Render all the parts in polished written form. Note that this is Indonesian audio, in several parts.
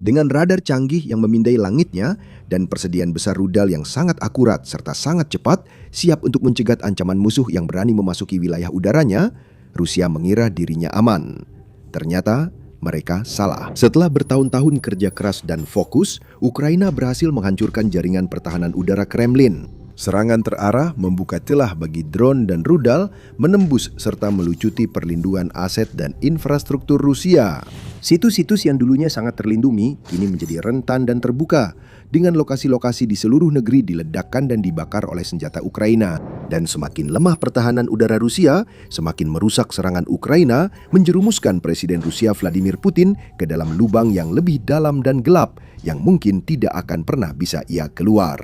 Dengan radar canggih yang memindai langitnya dan persediaan besar rudal yang sangat akurat serta sangat cepat, siap untuk mencegat ancaman musuh yang berani memasuki wilayah udaranya, Rusia mengira dirinya aman. Ternyata mereka salah. Setelah bertahun-tahun kerja keras dan fokus, Ukraina berhasil menghancurkan jaringan pertahanan udara Kremlin. Serangan terarah membuka celah bagi drone dan rudal menembus serta melucuti perlindungan aset dan infrastruktur Rusia. Situs-situs yang dulunya sangat terlindungi kini menjadi rentan dan terbuka, dengan lokasi-lokasi di seluruh negeri diledakkan dan dibakar oleh senjata Ukraina. Dan semakin lemah pertahanan udara Rusia, semakin merusak serangan Ukraina, menjerumuskan Presiden Rusia Vladimir Putin ke dalam lubang yang lebih dalam dan gelap, yang mungkin tidak akan pernah bisa ia keluar.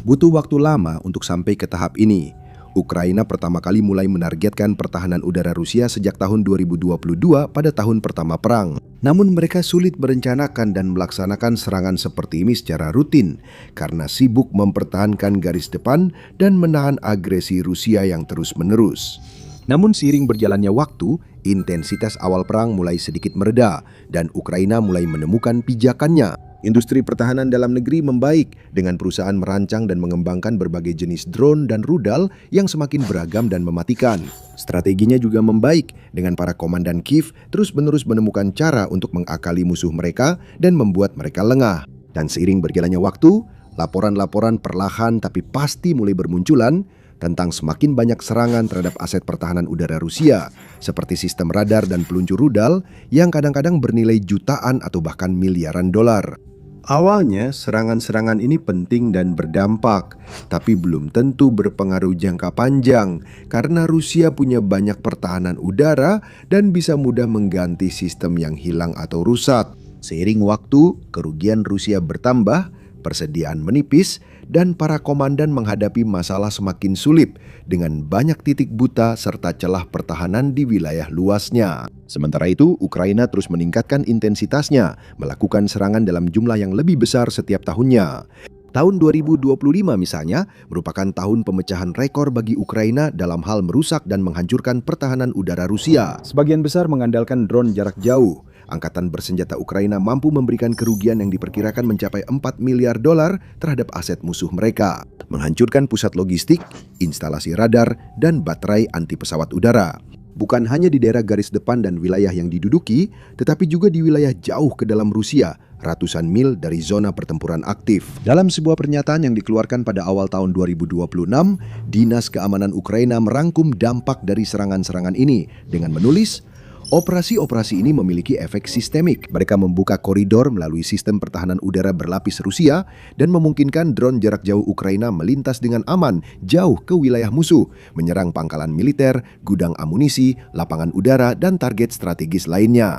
Butuh waktu lama untuk sampai ke tahap ini. Ukraina pertama kali mulai menargetkan pertahanan udara Rusia sejak tahun 2022 pada tahun pertama perang. Namun mereka sulit merencanakan dan melaksanakan serangan seperti ini secara rutin karena sibuk mempertahankan garis depan dan menahan agresi Rusia yang terus-menerus. Namun seiring berjalannya waktu, intensitas awal perang mulai sedikit mereda dan Ukraina mulai menemukan pijakannya. Industri pertahanan dalam negeri membaik dengan perusahaan merancang dan mengembangkan berbagai jenis drone dan rudal yang semakin beragam dan mematikan. Strateginya juga membaik dengan para komandan Kiev terus-menerus menemukan cara untuk mengakali musuh mereka dan membuat mereka lengah. Dan seiring berjalannya waktu, laporan-laporan perlahan tapi pasti mulai bermunculan tentang semakin banyak serangan terhadap aset pertahanan udara Rusia, seperti sistem radar dan peluncur rudal yang kadang-kadang bernilai jutaan atau bahkan miliaran dolar. Awalnya, serangan-serangan ini penting dan berdampak, tapi belum tentu berpengaruh jangka panjang karena Rusia punya banyak pertahanan udara dan bisa mudah mengganti sistem yang hilang atau rusak. Seiring waktu, kerugian Rusia bertambah, persediaan menipis, dan para komandan menghadapi masalah semakin sulit dengan banyak titik buta serta celah pertahanan di wilayah luasnya. Sementara itu, Ukraina terus meningkatkan intensitasnya, melakukan serangan dalam jumlah yang lebih besar setiap tahunnya. Tahun 2025 misalnya merupakan tahun pemecahan rekor bagi Ukraina dalam hal merusak dan menghancurkan pertahanan udara Rusia. Sebagian besar mengandalkan drone jarak jauh. Angkatan bersenjata Ukraina mampu memberikan kerugian yang diperkirakan mencapai 4 miliar dolar terhadap aset musuh mereka, menghancurkan pusat logistik, instalasi radar, dan baterai anti pesawat udara. Bukan hanya di daerah garis depan dan wilayah yang diduduki, tetapi juga di wilayah jauh ke dalam Rusia, ratusan mil dari zona pertempuran aktif. Dalam sebuah pernyataan yang dikeluarkan pada awal tahun 2026, Dinas Keamanan Ukraina merangkum dampak dari serangan-serangan ini dengan menulis, operasi-operasi ini memiliki efek sistemik. Mereka membuka koridor melalui sistem pertahanan udara berlapis Rusia dan memungkinkan drone jarak jauh Ukraina melintas dengan aman jauh ke wilayah musuh, menyerang pangkalan militer, gudang amunisi, lapangan udara, dan target strategis lainnya.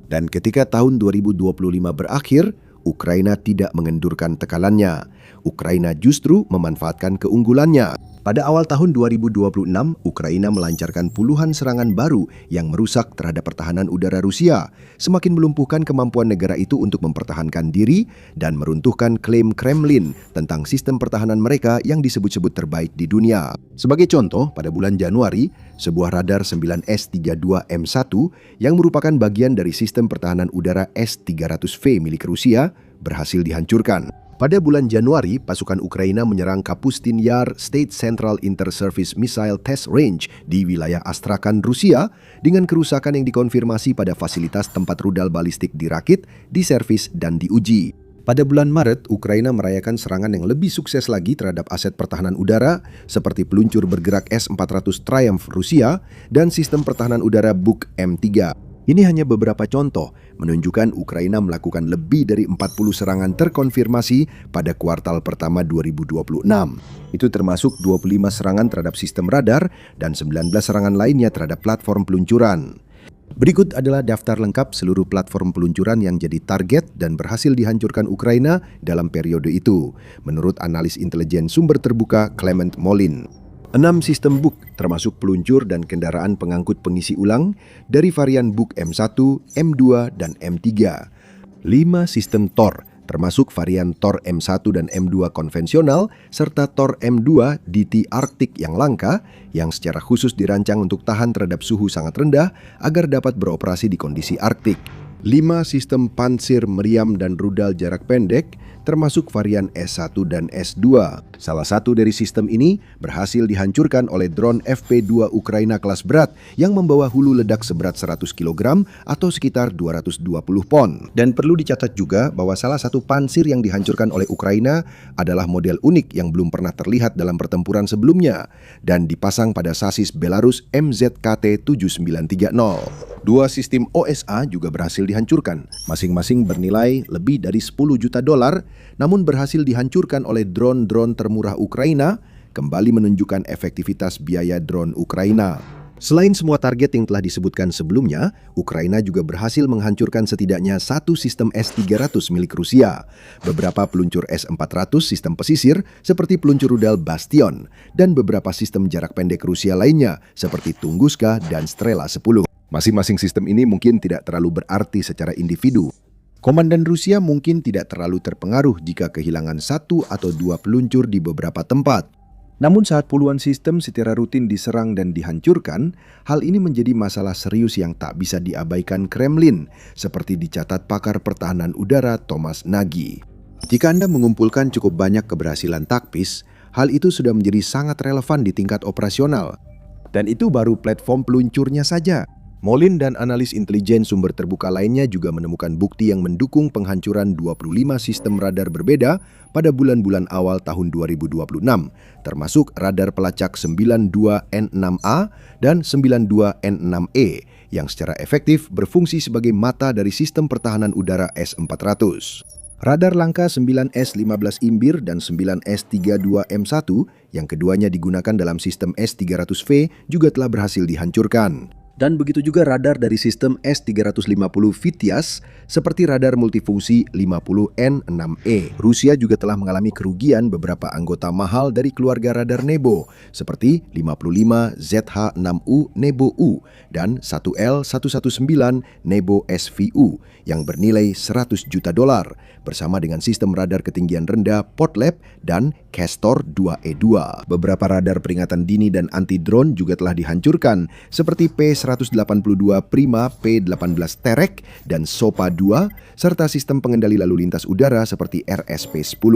Dan ketika tahun 2025 berakhir, Ukraina tidak mengendurkan tekanannya. Ukraina justru memanfaatkan keunggulannya. Pada awal tahun 2026, Ukraina melancarkan puluhan serangan baru yang merusak terhadap pertahanan udara Rusia, semakin melumpuhkan kemampuan negara itu untuk mempertahankan diri dan meruntuhkan klaim Kremlin tentang sistem pertahanan mereka yang disebut-sebut terbaik di dunia. Sebagai contoh, pada bulan Januari, sebuah radar 9S-32M1 yang merupakan bagian dari sistem pertahanan udara S-300V milik Rusia berhasil dihancurkan. Pada bulan Januari, pasukan Ukraina menyerang Kapustin Yar State Central Inter-Service Missile Test Range di wilayah Astrakhan, Rusia, dengan kerusakan yang dikonfirmasi pada fasilitas tempat rudal balistik dirakit, diservis, dan diuji. Pada bulan Maret, Ukraina merayakan serangan yang lebih sukses lagi terhadap aset pertahanan udara seperti peluncur bergerak S-400 Triumph Rusia dan sistem pertahanan udara Buk M3. Ini hanya beberapa contoh menunjukkan Ukraina melakukan lebih dari 40 serangan terkonfirmasi pada kuartal pertama 2026. Itu termasuk 25 serangan terhadap sistem radar dan 19 serangan lainnya terhadap platform peluncuran. Berikut adalah daftar lengkap seluruh platform peluncuran yang jadi target dan berhasil dihancurkan Ukraina dalam periode itu, menurut analis intelijen sumber terbuka Clement Molin. 6 sistem Buk, termasuk peluncur dan kendaraan pengangkut pengisi ulang dari varian Buk M1, M2, dan M3. 5 sistem Tor, termasuk varian Tor M1 dan M2 konvensional, serta Tor M2 DT Arctic yang langka, yang secara khusus dirancang untuk tahan terhadap suhu sangat rendah agar dapat beroperasi di kondisi Arktik. 5 sistem pansir meriam dan rudal jarak pendek, termasuk varian S1 dan S2. Salah satu dari sistem ini berhasil dihancurkan oleh drone FP2 Ukraina kelas berat yang membawa hulu ledak seberat 100 kg atau sekitar 220 pon. Dan perlu dicatat juga bahwa salah satu pansir yang dihancurkan oleh Ukraina adalah model unik yang belum pernah terlihat dalam pertempuran sebelumnya dan dipasang pada sasis Belarus MZKT 7930. 2 sistem OSA juga berhasil dihancurkan, masing-masing bernilai lebih dari 10 juta dolar, namun berhasil dihancurkan oleh drone-drone termurah Ukraina, kembali menunjukkan efektivitas biaya drone Ukraina. Selain semua target yang telah disebutkan sebelumnya, Ukraina juga berhasil menghancurkan setidaknya 1 sistem S-300 milik Rusia, beberapa peluncur S-400 sistem pesisir seperti peluncur rudal Bastion, dan beberapa sistem jarak pendek Rusia lainnya seperti Tunguska dan Strela 10. Masing-masing sistem ini mungkin tidak terlalu berarti secara individu. Komandan Rusia mungkin tidak terlalu terpengaruh jika kehilangan 1 atau 2 peluncur di beberapa tempat. Namun saat puluhan sistem secara rutin diserang dan dihancurkan, hal ini menjadi masalah serius yang tak bisa diabaikan Kremlin, seperti dicatat pakar pertahanan udara Thomas Nagy. Jika Anda mengumpulkan cukup banyak keberhasilan taktis, hal itu sudah menjadi sangat relevan di tingkat operasional. Dan itu baru platform peluncurnya saja. Molin dan analis intelijen sumber terbuka lainnya juga menemukan bukti yang mendukung penghancuran 25 sistem radar berbeda pada bulan-bulan awal tahun 2026, termasuk radar pelacak 92N6A dan 92N6E yang secara efektif berfungsi sebagai mata dari sistem pertahanan udara S-400. Radar langka 9S15 Imbir dan 9S32M1 yang keduanya digunakan dalam sistem S-300V juga telah berhasil dihancurkan. Dan begitu juga radar dari sistem S-350 Vitiaz seperti radar multifungsi 50N6E. Rusia juga telah mengalami kerugian beberapa anggota mahal dari keluarga radar Nebo seperti 55 ZH6U Nebo U dan 1L119 Nebo SVU yang bernilai 100 juta dolar bersama dengan sistem radar ketinggian rendah Potlab dan Castor 2E2. Beberapa radar peringatan dini dan anti-drone juga telah dihancurkan seperti P182 Prima P18 Terek dan SOPA 2 serta sistem pengendali lalu lintas udara seperti RSP-10.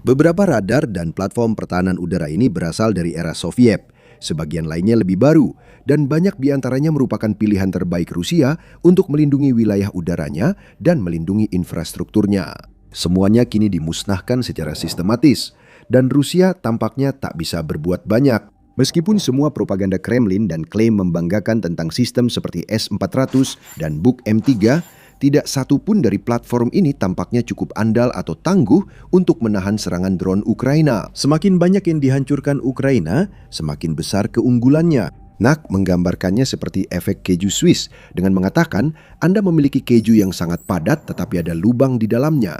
Beberapa radar dan platform pertahanan udara ini berasal dari era Soviet. Sebagian lainnya lebih baru, dan banyak diantaranya merupakan pilihan terbaik Rusia untuk melindungi wilayah udaranya dan melindungi infrastrukturnya. Semuanya kini dimusnahkan secara sistematis, dan Rusia tampaknya tak bisa berbuat banyak. Meskipun semua propaganda Kremlin dan klaim membanggakan tentang sistem seperti S-400 dan Buk M3, tidak satu pun dari platform ini tampaknya cukup andal atau tangguh untuk menahan serangan drone Ukraina. Semakin banyak yang dihancurkan Ukraina, semakin besar keunggulannya. Nak menggambarkannya seperti efek keju Swiss dengan mengatakan Anda memiliki keju yang sangat padat tetapi ada lubang di dalamnya.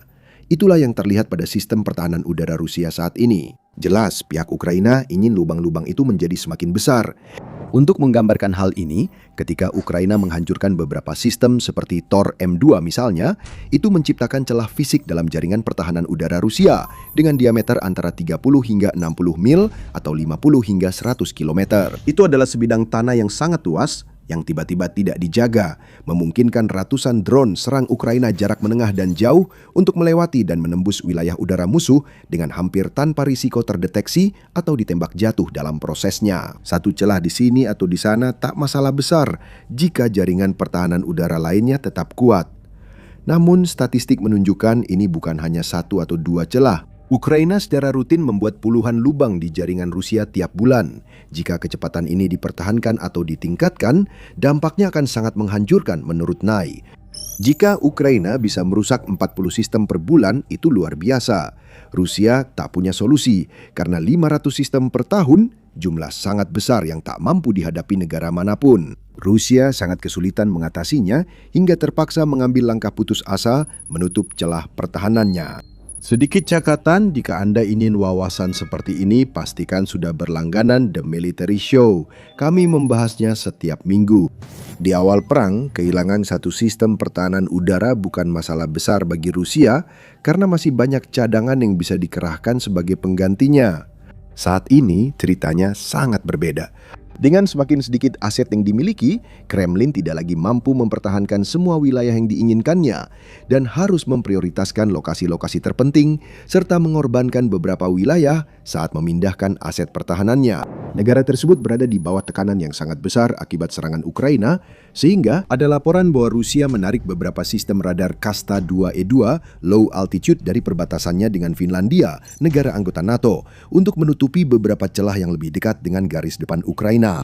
Itulah yang terlihat pada sistem pertahanan udara Rusia saat ini. Jelas pihak Ukraina ingin lubang-lubang itu menjadi semakin besar. Untuk menggambarkan hal ini, ketika Ukraina menghancurkan beberapa sistem seperti Tor M2 misalnya, itu menciptakan celah fisik dalam jaringan pertahanan udara Rusia dengan diameter antara 30 hingga 60 mil atau 50 hingga 100 km. Itu adalah sebidang tanah yang sangat luas yang tiba-tiba tidak dijaga, memungkinkan ratusan drone serang Ukraina jarak menengah dan jauh untuk melewati dan menembus wilayah udara musuh dengan hampir tanpa risiko terdeteksi atau ditembak jatuh dalam prosesnya. Satu celah di sini atau di sana tak masalah besar jika jaringan pertahanan udara lainnya tetap kuat. Namun statistik menunjukkan ini bukan hanya 1 atau 2 celah. Ukraina secara rutin membuat puluhan lubang di jaringan Rusia tiap bulan. Jika kecepatan ini dipertahankan atau ditingkatkan, dampaknya akan sangat menghancurkan menurut Nay. Jika Ukraina bisa merusak 40 sistem per bulan, itu luar biasa. Rusia tak punya solusi, karena 500 sistem per tahun, jumlah sangat besar yang tak mampu dihadapi negara manapun. Rusia sangat kesulitan mengatasinya hingga terpaksa mengambil langkah putus asa menutup celah pertahanannya. Sedikit catatan, jika Anda ingin wawasan seperti ini, pastikan sudah berlangganan The Military Show. Kami membahasnya setiap minggu. Di awal perang, kehilangan satu sistem pertahanan udara bukan masalah besar bagi Rusia karena masih banyak cadangan yang bisa dikerahkan sebagai penggantinya. Saat ini, ceritanya sangat berbeda. Dengan semakin sedikit aset yang dimiliki, Kremlin tidak lagi mampu mempertahankan semua wilayah yang diinginkannya dan harus memprioritaskan lokasi-lokasi terpenting serta mengorbankan beberapa wilayah saat memindahkan aset pertahanannya. Negara tersebut berada di bawah tekanan yang sangat besar akibat serangan Ukraina, sehingga ada laporan bahwa Rusia menarik beberapa sistem radar Kasta 2E2 low altitude dari perbatasannya dengan Finlandia, negara anggota NATO, untuk menutupi beberapa celah yang lebih dekat dengan garis depan Ukraina.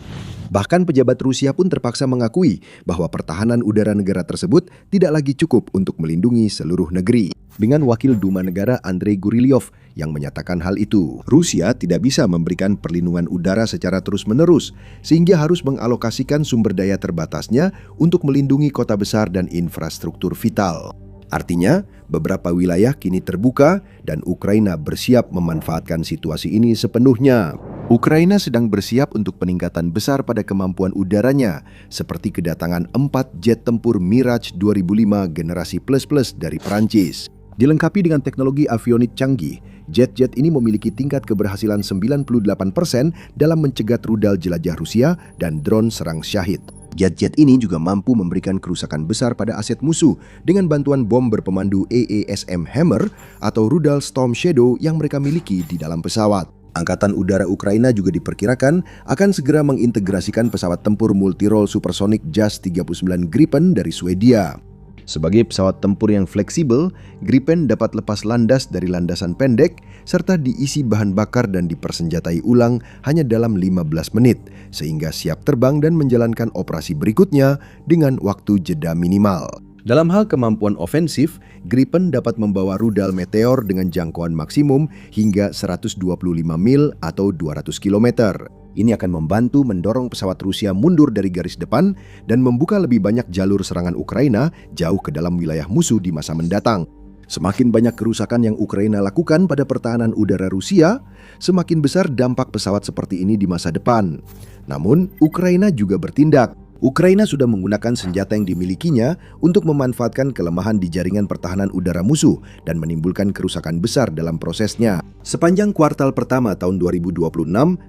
Bahkan pejabat Rusia pun terpaksa mengakui bahwa pertahanan udara negara tersebut tidak lagi cukup untuk melindungi seluruh negeri. Dengan Wakil Duma Negara Andrei Gurilyov yang menyatakan hal itu, Rusia tidak bisa memberikan perlindungan udara secara terus-menerus, sehingga harus mengalokasikan sumber daya terbatasnya untuk melindungi kota besar dan infrastruktur vital. Artinya, beberapa wilayah kini terbuka dan Ukraina bersiap memanfaatkan situasi ini sepenuhnya. Ukraina sedang bersiap untuk peningkatan besar pada kemampuan udaranya, seperti kedatangan 4 jet tempur Mirage 2005 generasi plus-plus dari Perancis. Dilengkapi dengan teknologi avionik canggih, jet-jet ini memiliki tingkat keberhasilan 98% dalam mencegat rudal jelajah Rusia dan drone serang Shahid. Jet-jet ini juga mampu memberikan kerusakan besar pada aset musuh dengan bantuan bom berpemandu AASM Hammer atau rudal Storm Shadow yang mereka miliki di dalam pesawat. Angkatan Udara Ukraina juga diperkirakan akan segera mengintegrasikan pesawat tempur multirole supersonik JAS-39 Gripen dari Swedia. Sebagai pesawat tempur yang fleksibel, Gripen dapat lepas landas dari landasan pendek serta diisi bahan bakar dan dipersenjatai ulang hanya dalam 15 menit, sehingga siap terbang dan menjalankan operasi berikutnya dengan waktu jeda minimal. Dalam hal kemampuan ofensif, Gripen dapat membawa rudal Meteor dengan jangkauan maksimum hingga 125 mil atau 200 km. Ini akan membantu mendorong pesawat Rusia mundur dari garis depan dan membuka lebih banyak jalur serangan Ukraina jauh ke dalam wilayah musuh di masa mendatang. Semakin banyak kerusakan yang Ukraina lakukan pada pertahanan udara Rusia, semakin besar dampak pesawat seperti ini di masa depan. Namun, Ukraina juga bertindak. Ukraina sudah menggunakan senjata yang dimilikinya untuk memanfaatkan kelemahan di jaringan pertahanan udara musuh dan menimbulkan kerusakan besar dalam prosesnya. Sepanjang kuartal pertama tahun 2026,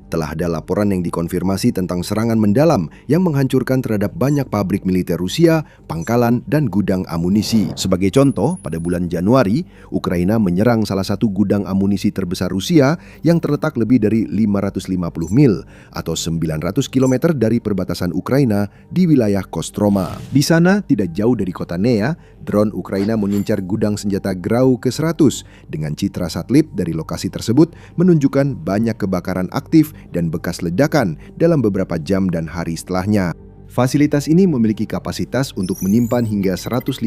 telah ada laporan yang dikonfirmasi tentang serangan mendalam yang menghancurkan terhadap banyak pabrik militer Rusia, pangkalan, dan gudang amunisi. Sebagai contoh, pada bulan Januari, Ukraina menyerang salah satu gudang amunisi terbesar Rusia yang terletak lebih dari 550 mil atau 900 km dari perbatasan Ukraina di wilayah Kostroma. Di sana, tidak jauh dari kota Nea, drone Ukraina mengincar gudang senjata Grau ke-100 dengan citra satelit dari lokasi tersebut menunjukkan banyak kebakaran aktif dan bekas ledakan dalam beberapa jam dan hari setelahnya. Fasilitas ini memiliki kapasitas untuk menyimpan hingga 150.000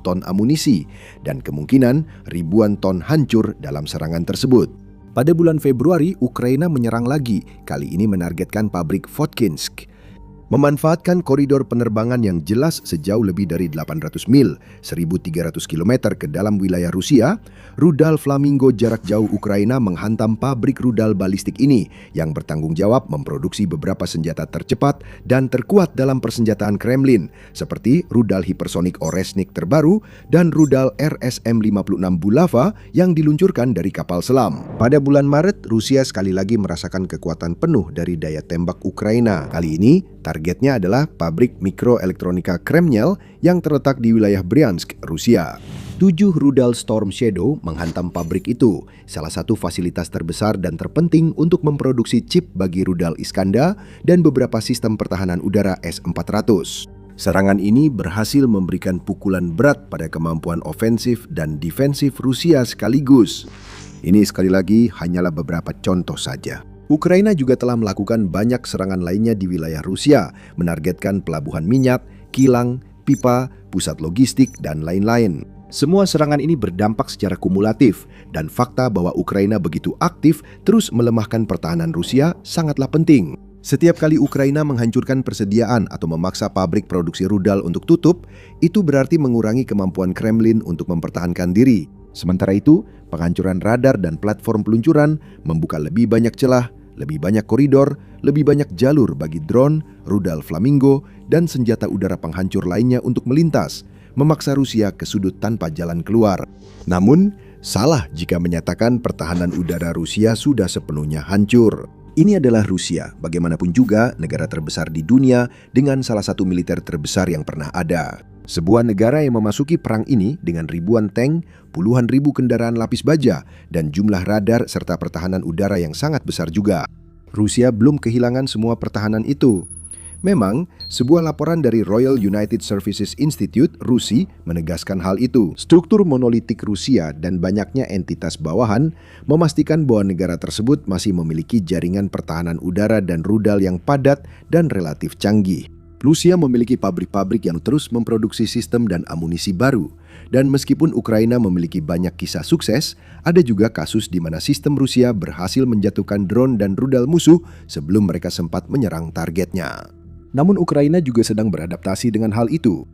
ton amunisi dan kemungkinan ribuan ton hancur dalam serangan tersebut. Pada bulan Februari, Ukraina menyerang lagi, kali ini menargetkan pabrik Votkinsk. Memanfaatkan koridor penerbangan yang jelas sejauh lebih dari 800 mil, 1.300 km ke dalam wilayah Rusia, rudal Flamingo jarak jauh Ukraina menghantam pabrik rudal balistik ini yang bertanggung jawab memproduksi beberapa senjata tercepat dan terkuat dalam persenjataan Kremlin, seperti rudal hipersonik Oresnik terbaru dan rudal RSM-56 Bulava yang diluncurkan dari kapal selam. Pada bulan Maret, Rusia sekali lagi merasakan kekuatan penuh dari daya tembak Ukraina. Kali ini, targetnya adalah pabrik mikroelektronika Kremnyel yang terletak di wilayah Bryansk, Rusia. 7 rudal Storm Shadow menghantam pabrik itu, salah satu fasilitas terbesar dan terpenting untuk memproduksi chip bagi rudal Iskandar dan beberapa sistem pertahanan udara S-400. Serangan ini berhasil memberikan pukulan berat pada kemampuan ofensif dan defensif Rusia sekaligus. Ini sekali lagi hanyalah beberapa contoh saja. Ukraina juga telah melakukan banyak serangan lainnya di wilayah Rusia, menargetkan pelabuhan minyak, kilang, pipa, pusat logistik, dan lain-lain. Semua serangan ini berdampak secara kumulatif, dan fakta bahwa Ukraina begitu aktif terus melemahkan pertahanan Rusia sangatlah penting. Setiap kali Ukraina menghancurkan persediaan atau memaksa pabrik produksi rudal untuk tutup, itu berarti mengurangi kemampuan Kremlin untuk mempertahankan diri. Sementara itu, penghancuran radar dan platform peluncuran membuka lebih banyak celah, lebih banyak koridor, lebih banyak jalur bagi drone, rudal Flamingo, dan senjata udara penghancur lainnya untuk melintas, memaksa Rusia ke sudut tanpa jalan keluar. Namun, salah jika menyatakan pertahanan udara Rusia sudah sepenuhnya hancur. Ini adalah Rusia, bagaimanapun juga negara terbesar di dunia dengan salah satu militer terbesar yang pernah ada. Sebuah negara yang memasuki perang ini dengan ribuan tank, puluhan ribu kendaraan lapis baja, dan jumlah radar serta pertahanan udara yang sangat besar juga. Rusia belum kehilangan semua pertahanan itu. Memang, sebuah laporan dari Royal United Services Institute, RUSI, menegaskan hal itu. Struktur monolitik Rusia dan banyaknya entitas bawahan memastikan bahwa negara tersebut masih memiliki jaringan pertahanan udara dan rudal yang padat dan relatif canggih. Rusia memiliki pabrik-pabrik yang terus memproduksi sistem dan amunisi baru. Dan meskipun Ukraina memiliki banyak kisah sukses, ada juga kasus di mana sistem Rusia berhasil menjatuhkan drone dan rudal musuh sebelum mereka sempat menyerang targetnya. Namun Ukraina juga sedang beradaptasi dengan hal itu.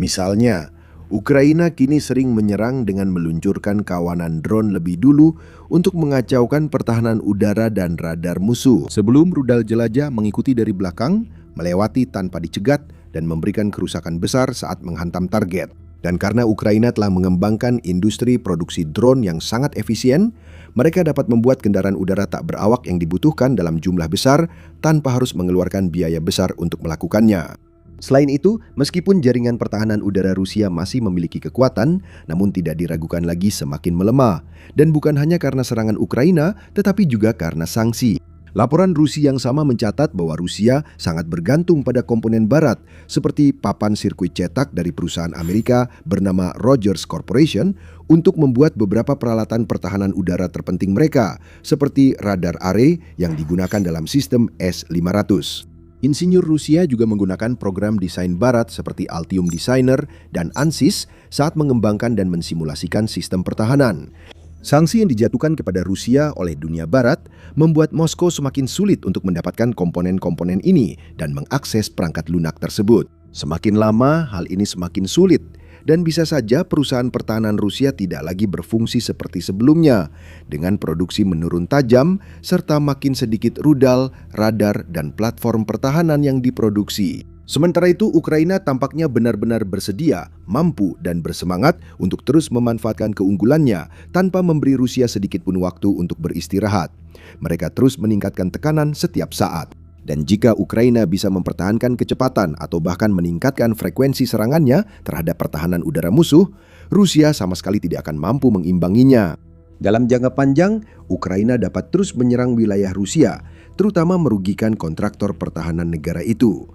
Misalnya, Ukraina kini sering menyerang dengan meluncurkan kawanan drone lebih dulu untuk mengacaukan pertahanan udara dan radar musuh. Sebelum rudal jelajah mengikuti dari belakang, melewati tanpa dicegat, dan memberikan kerusakan besar saat menghantam target. Dan karena Ukraina telah mengembangkan industri produksi drone yang sangat efisien, mereka dapat membuat kendaraan udara tak berawak yang dibutuhkan dalam jumlah besar tanpa harus mengeluarkan biaya besar untuk melakukannya. Selain itu, meskipun jaringan pertahanan udara Rusia masih memiliki kekuatan, namun tidak diragukan lagi semakin melemah. Dan bukan hanya karena serangan Ukraina, tetapi juga karena sanksi. Laporan Rusia yang sama mencatat bahwa Rusia sangat bergantung pada komponen barat seperti papan sirkuit cetak dari perusahaan Amerika bernama Rogers Corporation untuk membuat beberapa peralatan pertahanan udara terpenting mereka seperti radar array yang digunakan dalam sistem S-500. Insinyur Rusia juga menggunakan program desain barat seperti Altium Designer dan ANSYS saat mengembangkan dan mensimulasikan sistem pertahanan. Sanksi yang dijatuhkan kepada Rusia oleh dunia barat membuat Moskow semakin sulit untuk mendapatkan komponen-komponen ini dan mengakses perangkat lunak tersebut. Semakin lama, hal ini semakin sulit dan bisa saja perusahaan pertahanan Rusia tidak lagi berfungsi seperti sebelumnya dengan produksi menurun tajam serta makin sedikit rudal, radar, dan platform pertahanan yang diproduksi. Sementara itu, Ukraina tampaknya benar-benar bersedia, mampu, dan bersemangat untuk terus memanfaatkan keunggulannya tanpa memberi Rusia sedikit pun waktu untuk beristirahat. Mereka terus meningkatkan tekanan setiap saat. Dan jika Ukraina bisa mempertahankan kecepatan atau bahkan meningkatkan frekuensi serangannya terhadap pertahanan udara musuh, Rusia sama sekali tidak akan mampu mengimbanginya. Dalam jangka panjang, Ukraina dapat terus menyerang wilayah Rusia, terutama merugikan kontraktor pertahanan negara itu.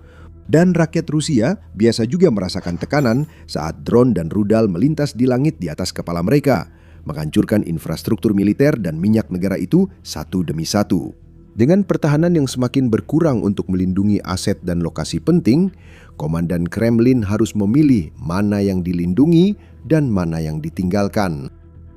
Dan rakyat Rusia biasa juga merasakan tekanan saat drone dan rudal melintas di langit di atas kepala mereka, menghancurkan infrastruktur militer dan minyak negara itu satu demi satu. Dengan pertahanan yang semakin berkurang untuk melindungi aset dan lokasi penting, Komandan Kremlin harus memilih mana yang dilindungi dan mana yang ditinggalkan.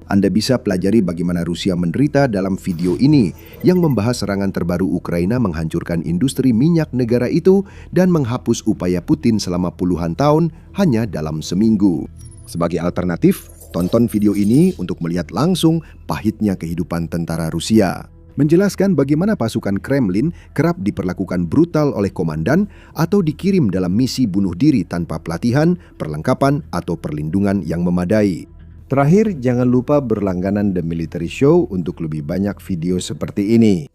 Anda bisa pelajari bagaimana Rusia menderita dalam video ini yang membahas serangan terbaru Ukraina menghancurkan industri minyak negara itu dan menghapus upaya Putin selama puluhan tahun hanya dalam seminggu. Sebagai alternatif, tonton video ini untuk melihat langsung pahitnya kehidupan tentara Rusia. Menjelaskan bagaimana pasukan Kremlin kerap diperlakukan brutal oleh komandan atau dikirim dalam misi bunuh diri tanpa pelatihan, perlengkapan, atau perlindungan yang memadai. Terakhir, jangan lupa berlangganan The Military Show untuk lebih banyak video seperti ini.